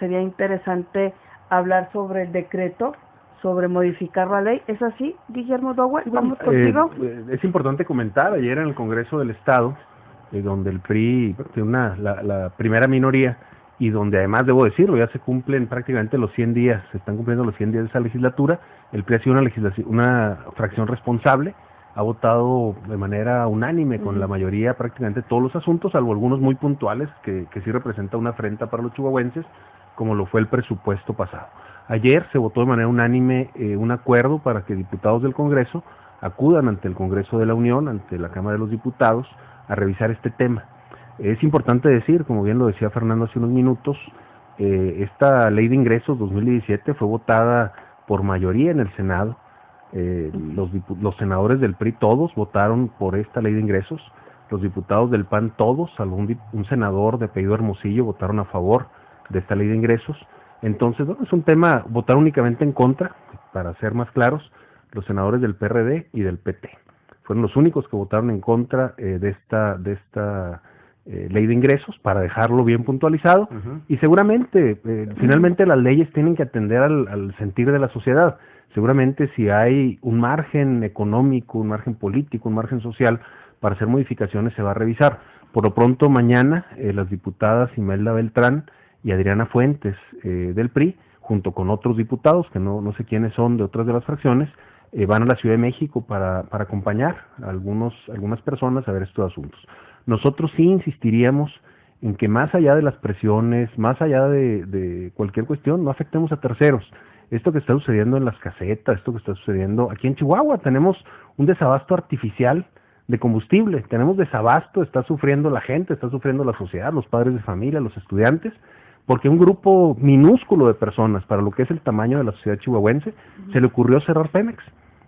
sería interesante hablar sobre el decreto, sobre modificar la ley. ¿Es así, Guillermo Dowell? ¿Vamos contigo? Es importante comentar, ayer en el Congreso del Estado, donde el PRI tiene la primera minoría, y donde además, debo decirlo, ya se cumplen prácticamente los 100 días, se están cumpliendo los 100 días de esa legislatura. El PRI ha sido una fracción responsable, ha votado de manera unánime con la mayoría prácticamente todos los asuntos, salvo algunos muy puntuales que sí representa una afrenta para los chihuahuenses, como lo fue el presupuesto pasado. Ayer se votó de manera unánime un acuerdo para que diputados del Congreso acudan ante el Congreso de la Unión, ante la Cámara de los Diputados, a revisar este tema. Es importante decir, como bien lo decía Fernando hace unos minutos, esta ley de ingresos 2017 fue votada por mayoría en el Senado. Los senadores del PRI todos votaron por esta ley de ingresos, los diputados del PAN todos, salvo un senador de apellido Hermosillo, votaron a favor de esta ley de ingresos. Entonces, bueno, es un tema, votar únicamente en contra, para ser más claros, los senadores del PRD y del PT. Fueron los únicos que votaron en contra de esta ley de ingresos, para dejarlo bien puntualizado. Y seguramente, finalmente las leyes tienen que atender al sentir de la sociedad. Seguramente si hay un margen económico, un margen político, un margen social para hacer modificaciones, se va a revisar. Por lo pronto, mañana las diputadas Imelda Beltrán y Adriana Fuentes del PRI, junto con otros diputados, que no sé quiénes son, de otras de las fracciones, van a la Ciudad de México para acompañar a algunas personas a ver estos asuntos. Nosotros sí insistiríamos en que, más allá de las presiones, más allá de cualquier cuestión, no afectemos a terceros. Esto que está sucediendo en las casetas, esto que está sucediendo aquí en Chihuahua, tenemos un desabasto artificial de combustible, tenemos desabasto, está sufriendo la gente, está sufriendo la sociedad, los padres de familia, los estudiantes, porque un grupo minúsculo de personas, para lo que es el tamaño de la sociedad chihuahuense, se le ocurrió cerrar Pemex.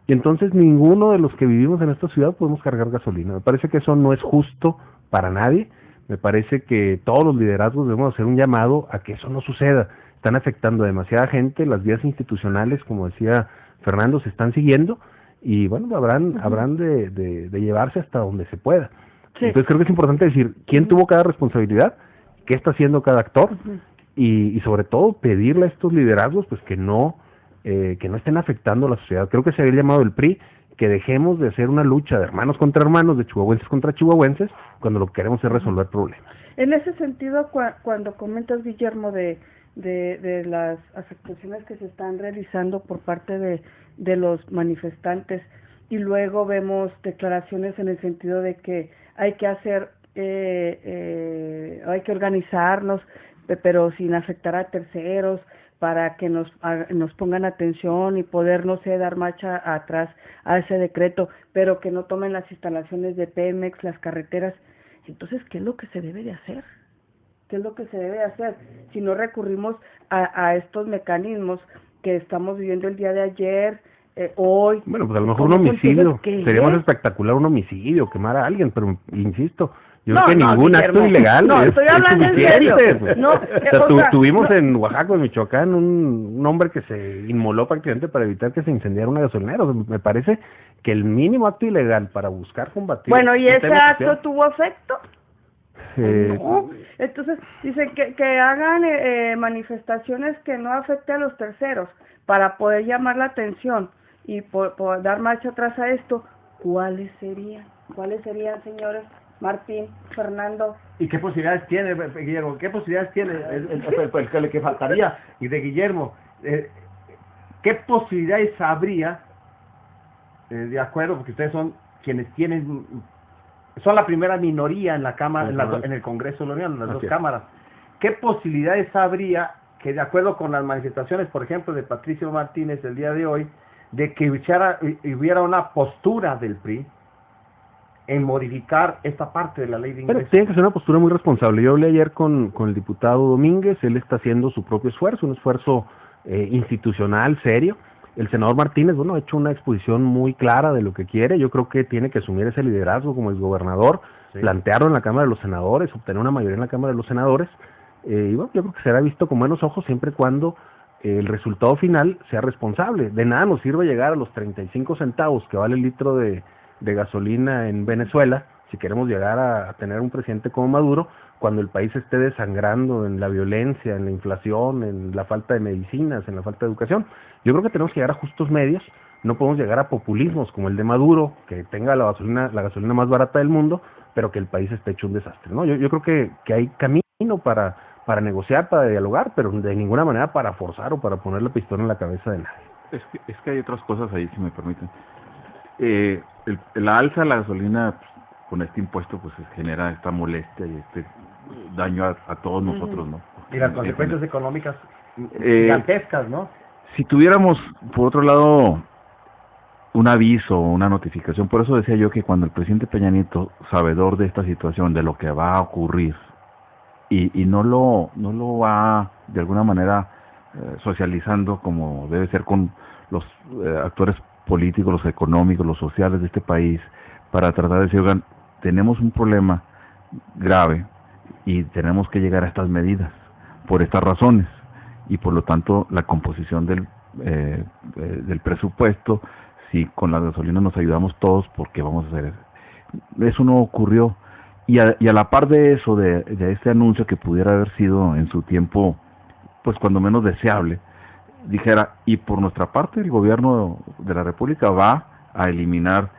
Y entonces ninguno de los que vivimos en esta ciudad podemos cargar gasolina. Me parece que eso no es justo para nadie. Me parece que todos los liderazgos debemos hacer un llamado a que eso no suceda. Están afectando a demasiada gente, las vías institucionales, como decía Fernando, se están siguiendo, y bueno, habrán de llevarse hasta donde se pueda. Sí. Entonces creo que es importante decir quién tuvo cada responsabilidad, qué está haciendo cada actor, y sobre todo pedirle a estos liderazgos pues que no estén afectando a la sociedad. Creo que se había llamado el PRI, que dejemos de hacer una lucha de hermanos contra hermanos, de chihuahuenses contra chihuahuenses, cuando lo que queremos es resolver problemas. En ese sentido, cuando comentas, Guillermo, de las afectaciones que se están realizando por parte de los manifestantes, y luego vemos declaraciones en el sentido de que hay que hacer, hay que organizarnos, pero sin afectar a terceros, para que nos pongan atención y poder, no sé, dar marcha atrás a ese decreto, pero que no tomen las instalaciones de Pemex, las carreteras. Entonces, ¿qué es lo que se debe de hacer? ¿Qué es lo que se debe de hacer? Si no recurrimos a estos mecanismos que estamos viviendo el día de ayer, hoy. Bueno, pues a lo mejor un homicidio, sería más espectacular un homicidio, quemar a alguien, pero insisto, yo creo que ningún acto ilegal estoy hablando en serio. Tuvimos en Oaxaca, en Michoacán, un hombre que se inmoló prácticamente para evitar que se incendiara una gasolinera. O sea, me parece que el mínimo acto ilegal para buscar combatir... Bueno, ¿y ese acto tuvo efecto? No. Entonces, dicen que hagan manifestaciones que no afecten a los terceros, para poder llamar la atención y por dar marcha atrás a esto. ¿Cuáles serían, señores? Martín, Fernando. ¿Y qué posibilidades tiene, Guillermo? ¿Qué posibilidades tiene el que faltaría? Y de Guillermo, ¿qué posibilidades habría, de acuerdo, porque ustedes son quienes son la primera minoría en la Cámara, en el Congreso de la Unión, en las dos cámaras? ¿Qué posibilidades habría que, de acuerdo con las manifestaciones, por ejemplo, de Patricio Martínez el día de hoy, de que hubiera una postura del PRI en modificar esta parte de la ley de ingresos? Bueno, tiene que ser una postura muy responsable. Yo hablé ayer con el diputado Domínguez, él está haciendo su propio esfuerzo, un esfuerzo institucional, serio. El senador Martínez, bueno, ha hecho una exposición muy clara de lo que quiere. Yo creo que tiene que asumir ese liderazgo como exgobernador, plantearlo en la Cámara de los Senadores, obtener una mayoría en la Cámara de los Senadores, y bueno, yo creo que será visto con buenos ojos siempre y cuando el resultado final sea responsable. De nada nos sirve llegar a los 35 centavos que vale el litro de gasolina en Venezuela, si queremos llegar a tener un presidente como Maduro, cuando el país esté desangrando en la violencia, en la inflación, en la falta de medicinas, en la falta de educación. Yo creo que tenemos que llegar a justos medios, no podemos llegar a populismos como el de Maduro, que tenga la gasolina más barata del mundo, pero que el país esté hecho un desastre, ¿no? Yo creo que hay camino para negociar, para dialogar, pero de ninguna manera para forzar o para poner la pistola en la cabeza de nadie. Es que hay otras cosas ahí, si me permiten. La alza de la gasolina, pues, con este impuesto, pues genera esta molestia y este daño a todos nosotros, ¿no? Y las consecuencias económicas gigantescas, ¿no? Si tuviéramos, por otro lado, un aviso, una notificación, por eso decía yo que cuando el presidente Peña Nieto, sabedor de esta situación, de lo que va a ocurrir, y no lo va de alguna manera socializando como debe ser con los actores políticos, los económicos, los sociales de este país, para tratar de decir, oigan, tenemos un problema grave y tenemos que llegar a estas medidas por estas razones, y por lo tanto la composición del presupuesto, si con la gasolina nos ayudamos todos, porque vamos a hacer eso no ocurrió. Y a la par de eso, de este anuncio que pudiera haber sido en su tiempo, pues cuando menos deseable, dijera, y por nuestra parte el gobierno de la República va a eliminar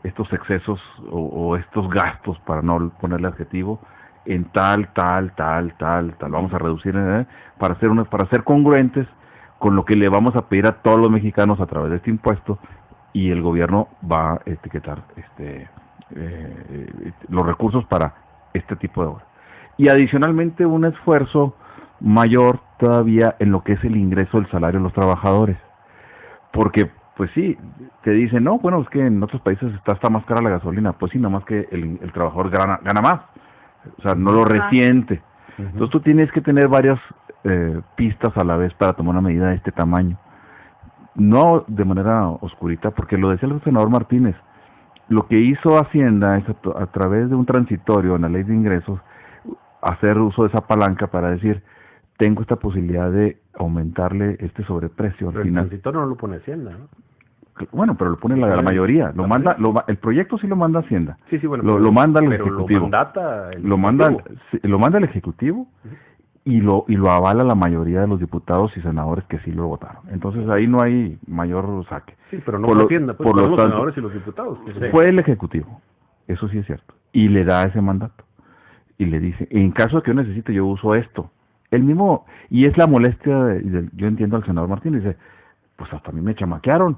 estos excesos o estos gastos, para no ponerle adjetivo, en tal, vamos a reducir, para ser congruentes con lo que le vamos a pedir a todos los mexicanos a través de este impuesto, y el gobierno va a etiquetar los recursos para este tipo de obras. Y adicionalmente un esfuerzo mayor todavía en lo que es el ingreso del salario de los trabajadores, porque pues sí, te dicen, no, bueno, es que en otros países está más cara la gasolina, pues sí, nada más que el trabajador gana más, o sea, no lo resiente. Entonces tú tienes que tener varias pistas a la vez para tomar una medida de este tamaño, no de manera oscurita, porque lo decía el senador Martínez, lo que hizo Hacienda es a través de un transitorio en la ley de ingresos, hacer uso de esa palanca para decir, tengo esta posibilidad de aumentarle este sobreprecio. Pero al final, el transitorio no lo pone Hacienda, ¿no? Bueno, pero lo pone la mayoría. El proyecto sí lo manda Hacienda. Sí, bueno. Lo manda el Ejecutivo. Lo manda el Ejecutivo y lo avala la mayoría de los diputados y senadores que sí lo votaron. Entonces ahí no hay mayor saque. Sí, pero no por Hacienda, pues, por los senadores y los diputados. Fue el Ejecutivo, eso sí es cierto. Y le da ese mandato. Y le dice, en caso de que yo necesite, yo uso esto. El mismo, y es la molestia, yo entiendo al senador Martínez, dice, pues hasta a mí me chamaquearon.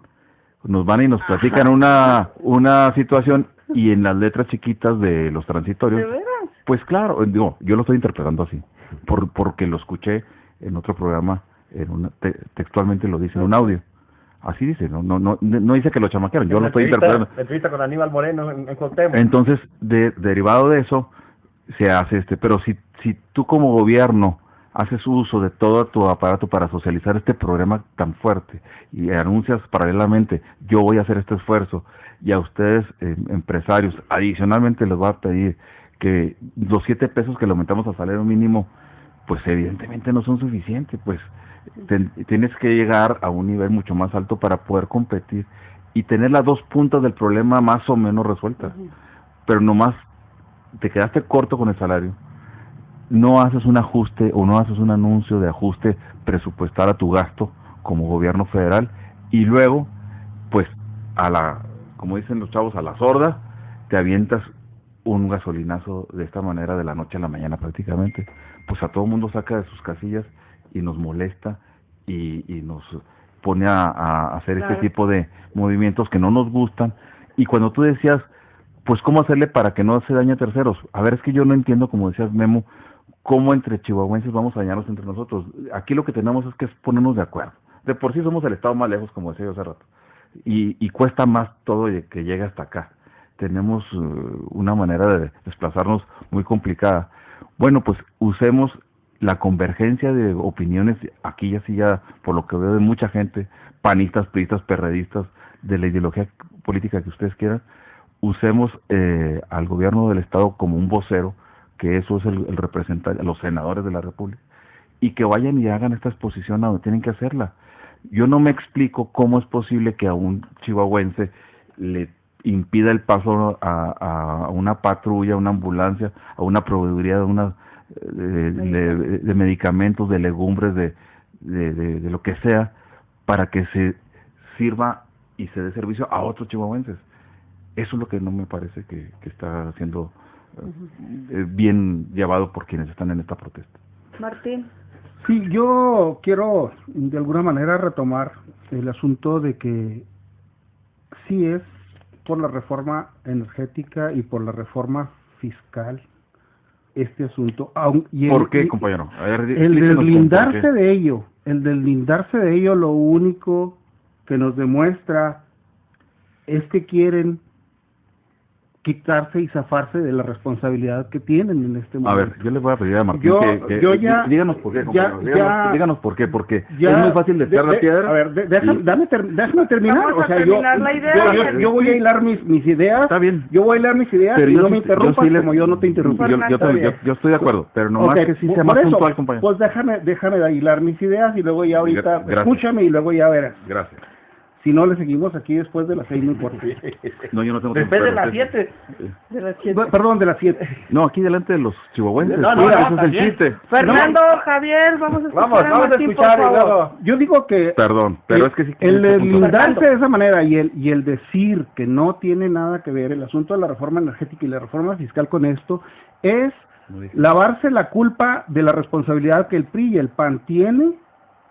Nos van y nos platican una situación, y en las letras chiquitas de los transitorios, ¿De veras? pues claro, digo, yo lo estoy interpretando así, porque lo escuché en otro programa, textualmente lo dice en un audio. Así dice, no dice que lo chamaquearon, yo lo estoy interpretando. Entrevista con Aníbal Moreno en Cuauhtémoc. Entonces, derivado de eso, se hace pero si tú como gobierno haces uso de todo tu aparato para socializar este problema tan fuerte y anuncias paralelamente, yo voy a hacer este esfuerzo, y a ustedes, empresarios, adicionalmente les voy a pedir que los 7 pesos que le aumentamos al salario mínimo, pues evidentemente no son suficientes, pues tienes que llegar a un nivel mucho más alto para poder competir y tener las dos puntas del problema más o menos resueltas. Pero nomás te quedaste corto con el salario, no haces un ajuste o no haces un anuncio de ajuste presupuestal a tu gasto como gobierno federal, y luego, pues, como dicen los chavos, a la sorda, te avientas un gasolinazo de esta manera de la noche a la mañana prácticamente. Pues a todo el mundo saca de sus casillas y nos molesta y nos pone a hacer este tipo de movimientos que no nos gustan. Y cuando tú decías, pues cómo hacerle para que no se dañe a terceros, a ver, es que yo no entiendo, como decías, Memo, cómo entre chihuahuenses vamos a dañarnos entre nosotros. Aquí lo que tenemos es que ponernos de acuerdo. De por sí somos el estado más lejos, como decía yo hace rato, y cuesta más todo que llegue hasta acá. Tenemos una manera de desplazarnos muy complicada. Bueno, pues usemos la convergencia de opiniones aquí y así, ya por lo que veo de mucha gente, panistas, priistas, perredistas, de la ideología política que ustedes quieran, usemos al gobierno del estado como un vocero, que eso es el representante, los senadores de la República, y que vayan y hagan esta exposición a donde tienen que hacerla. Yo no me explico cómo es posible que a un chihuahuense le impida el paso a una patrulla, a una ambulancia, a una proveeduría de medicamentos, de legumbres, de lo que sea, para que se sirva y se dé servicio a otros chihuahuenses. Eso es lo que no me parece que está siendo bien llevado por quienes están en esta protesta. Martín. Sí, yo quiero de alguna manera retomar el asunto de que sí es por la reforma energética y por la reforma fiscal este asunto. ¿Por qué, compañero? A ver, el deslindarse de ello, lo único que nos demuestra es que quieren quitarse y zafarse de la responsabilidad que tienen en este momento. A ver, yo le voy a pedir a Martín que díganos por qué, díganos por qué, porque es muy fácil de echar la piedra. A ver, déjame terminar. Vamos a terminar la idea. Yo voy a hilar mis ideas. Está bien. Yo voy a hilar mis ideas y no me interrumpas como yo no te interrumpo. Yo estoy de acuerdo, pero nomás que sí sea más puntual, compañero. Pues déjame hilar mis ideas y luego ya ahorita, escúchame y luego ya verás. Gracias. Si no, le seguimos aquí después de las 6, no importa. No, yo no tengo después de las 7. De las 7. Perdón, de las 7. No, aquí delante de los chihuahuenses. No, Mira, ese es el chiste. Fernando, Javier, vamos a escuchar Vamos a Martín, escuchar por y favor. luego. Yo digo que Perdón, pero es que sí. el deslindarse de esa manera y el decir que no tiene nada que ver el asunto de la reforma energética y la reforma fiscal con esto es lavarse la culpa de la responsabilidad que el PRI y el PAN tienen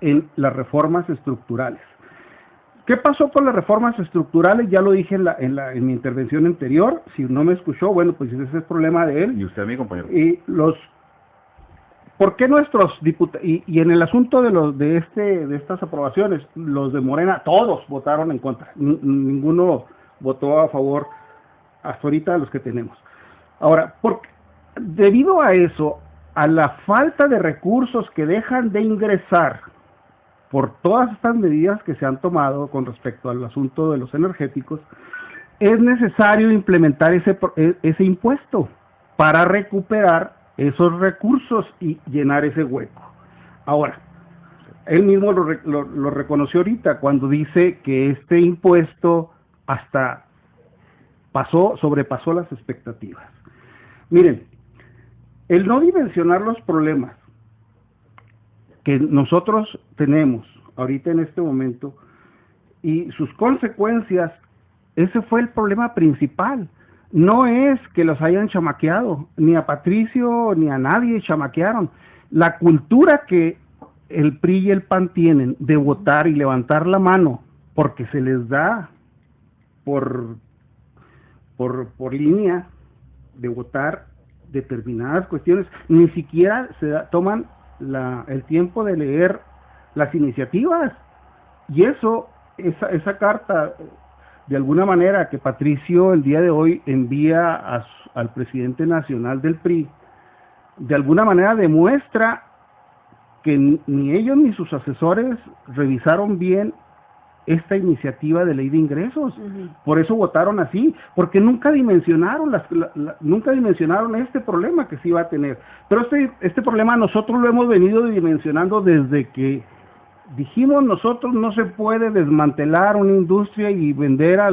en las reformas estructurales. ¿Qué pasó con las reformas estructurales? Ya lo dije en mi intervención anterior. Si no me escuchó, bueno, pues ese es el problema de él. Y usted, mi compañero. ¿Por qué nuestros diputados, y en el asunto de estas aprobaciones, los de Morena, todos votaron en contra, ninguno votó a favor hasta ahorita de los que tenemos. Ahora, debido a eso, a la falta de recursos que dejan de ingresar por todas estas medidas que se han tomado con respecto al asunto de los energéticos, es necesario implementar ese impuesto para recuperar esos recursos y llenar ese hueco. Ahora, él mismo lo reconoció ahorita cuando dice que este impuesto hasta sobrepasó las expectativas. Miren, el no dimensionar los problemas que nosotros tenemos ahorita en este momento y sus consecuencias, ese fue el problema principal. No es que los hayan chamaqueado, ni a Patricio ni a nadie chamaquearon. La cultura que el PRI y el PAN tienen de votar y levantar la mano porque se les da por línea de votar determinadas cuestiones, ni siquiera toman el tiempo de leer las iniciativas. Y esa carta, de alguna manera, que Patricio el día de hoy envía al presidente nacional del PRI, de alguna manera demuestra que ni ellos ni sus asesores revisaron bien esta iniciativa de ley de ingresos. Por eso votaron así, porque nunca dimensionaron este problema que se iba a tener. Pero este problema nosotros lo hemos venido dimensionando desde que dijimos nosotros no se puede desmantelar una industria y vender a